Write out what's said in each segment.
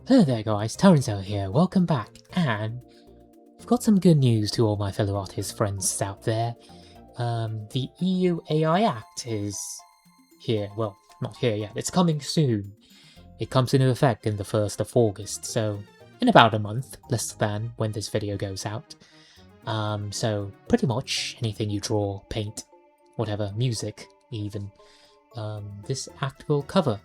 Hello there guys, Torrenzo here, welcome back, and I've got some good news to all my fellow artist friends out there. The EU AI Act is here, well, not here yet, it's coming soon. It comes into effect in the 1st of August, so in about a month, less than when this video goes out. So pretty much anything you draw, paint, whatever, music even, this act will cover.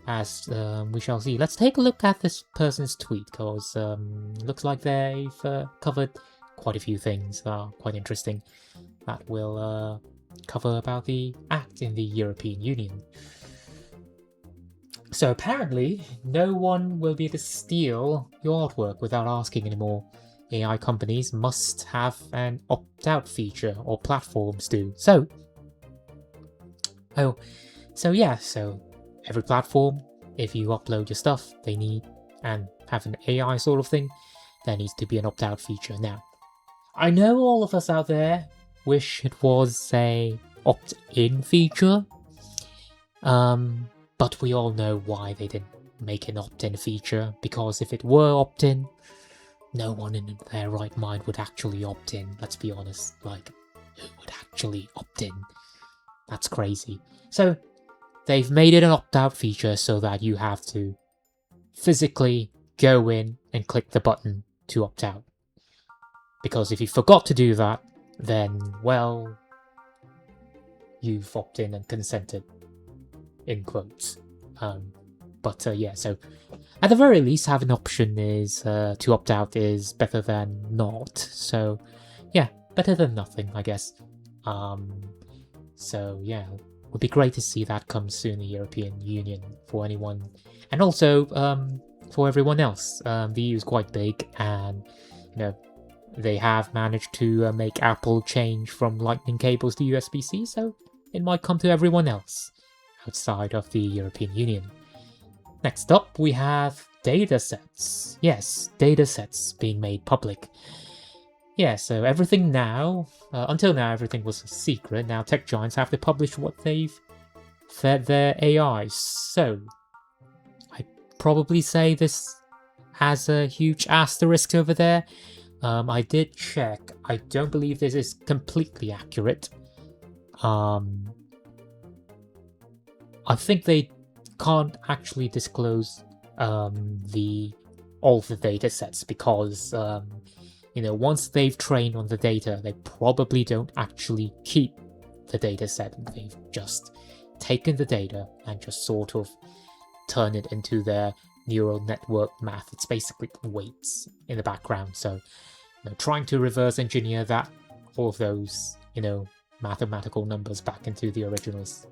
As we shall see. Let's take a look at this person's tweet, because looks like they've covered quite a few things that are quite interesting that will cover about the act in the European Union. So apparently, no one will be able to steal your artwork without asking anymore. AI companies must have an opt-out feature, or platforms do. So every platform, if you upload your stuff, they need, and have an AI sort of thing, there needs to be an opt-out feature. Now, I know all of us out there wish it was a opt-in feature, but we all know why they didn't make an opt-in feature, because if it were opt-in, no one in their right mind would actually opt in. Let's be honest, like, who would actually opt in? That's crazy. So they've made it an opt-out feature so that you have to physically go in and click the button to opt out. Because if you forgot to do that, then, well, you've opted in and consented, in quotes. Yeah, so at the very least, having an option is to opt out is better than not. So yeah, better than nothing, I guess. So yeah, would be great to see that come soon in the European Union for anyone, and also for everyone else. The EU is quite big, and you know they have managed to make Apple change from Lightning cables to USB-C, so it might come to everyone else outside of the European Union. Next up, we have datasets. Yes, datasets being made public. Yeah, so everything now, until now everything was a secret. Now tech giants have to publish what they've fed their AIs. So, I'd probably say this has a huge asterisk over there. I did check. I don't believe this is completely accurate. I think they can't actually disclose all the datasets because once they've trained on the data, they probably don't actually keep the dataset. They've just taken the data and just sort of turn it into their neural network math. It's basically weights in the background. So, trying to reverse engineer all of those, mathematical numbers back into the originals,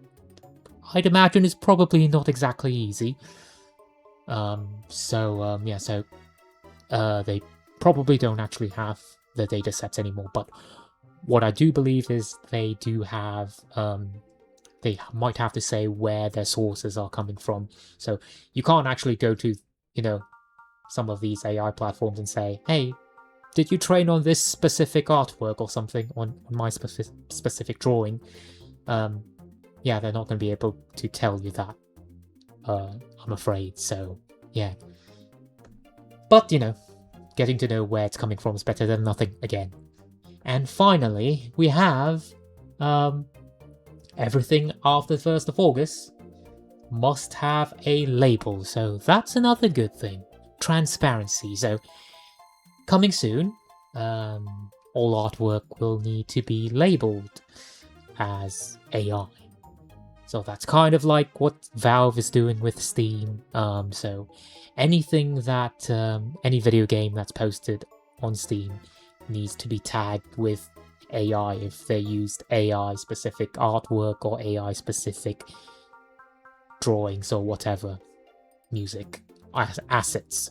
I'd imagine is probably not exactly easy. They probably don't actually have the data sets anymore, but what I do believe is they do have, they might have to say where their sources are coming from. So you can't actually go to, some of these AI platforms and say, hey, did you train on this specific artwork or something, on my specific drawing? Yeah, they're not going to be able to tell you that, I'm afraid, so yeah. But, getting to know where it's coming from is better than nothing again. And finally, we have everything after the 1st of August must have a label, so that's another good thing. Transparency. So coming soon, all artwork will need to be labeled as AI. So that's kind of like what Valve is doing with Steam. So anything that, any video game that's posted on Steam needs to be tagged with AI if they used AI-specific artwork or AI-specific drawings or whatever, music, assets.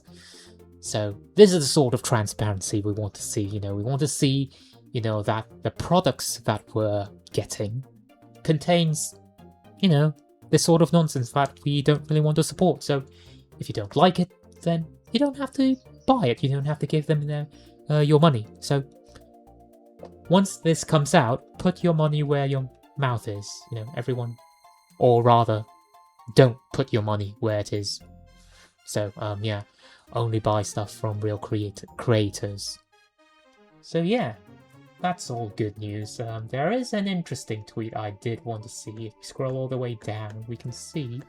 So this is the sort of transparency we want to see, we want to see, that the products that we're getting contains this sort of nonsense that we don't really want to support. So if you don't like it, then you don't have to buy it. You don't have to give them your money. So once this comes out, put your money where your mouth is. Everyone, or rather, don't put your money where it is. So yeah, only buy stuff from real creators. So yeah, that's all good news. There is an interesting tweet I did want to see. If you scroll all the way down, we can see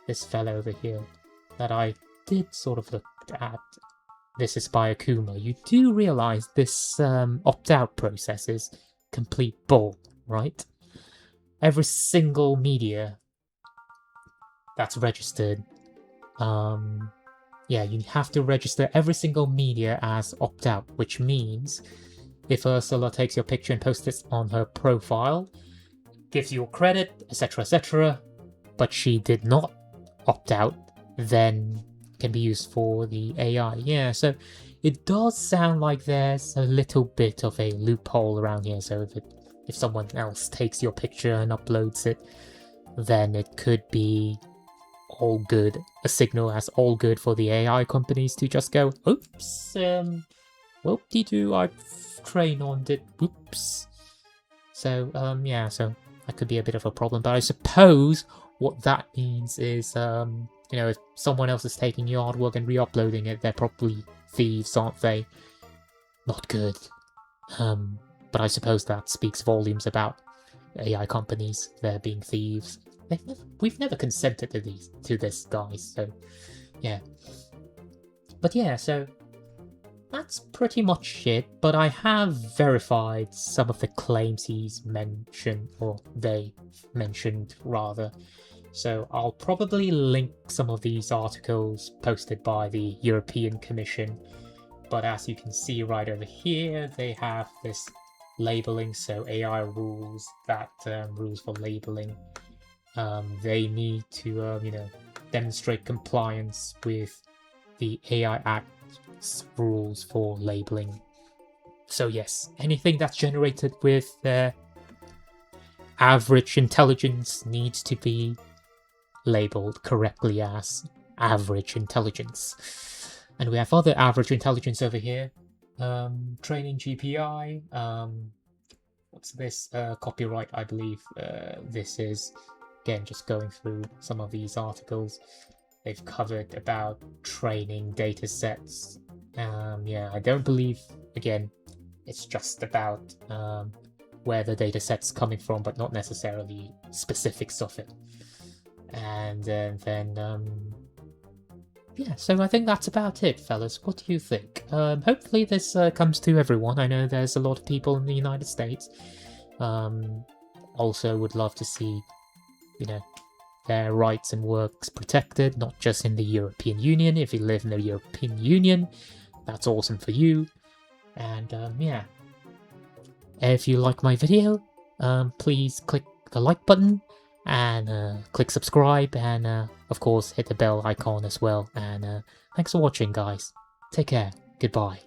this fellow over here that I did sort of look at. This is by Akuma. You do realize this opt-out process is complete bull, right? Every single media that's registered, yeah, you have to register every single media as opt-out, which means if Ursula takes your picture and posts it on her profile, gives you credit, etc., but she did not opt out, then can be used for the AI. Yeah, so it does sound like there's a little bit of a loophole around here. So if someone else takes your picture and uploads it, then it could be all good, a signal as all good for the AI companies to just go, oops, whoop-de-doo, I've trained on it, whoops. So, yeah, so that could be a bit of a problem, but I suppose what that means is, you know, if someone else is taking your artwork and re-uploading it, they're probably thieves, aren't they? Not good. But I suppose that speaks volumes about AI companies, they're being thieves. We've never consented to this, guys, so, yeah. But yeah, so that's pretty much it, but I have verified some of the claims he's mentioned, or they mentioned, rather. So I'll probably link some of these articles posted by the European Commission, but as you can see right over here, they have this labeling, so AI rules, that rules for labeling. They need to, you know, demonstrate compliance with the AI Act's rules for labeling. So yes, anything that's generated with average intelligence needs to be labeled correctly as average intelligence. And we have other average intelligence over here. Training GPI. What's this? Copyright, I believe. This is, again, just going through some of these articles. They've covered about training data sets. Yeah, I don't believe, again, it's just about where the data set's coming from, but not necessarily specifics of it. And then yeah, so I think that's about it, fellas. What do you think? Hopefully this comes to everyone. I know there's a lot of people in the United States. Also would love to see, you know, their rights and works protected, not just in the European Union. If you live in the European Union, that's awesome for you. And yeah, if you like my video, please click the like button and click subscribe, and of course hit the bell icon as well. And thanks for watching, guys. Take care. Goodbye.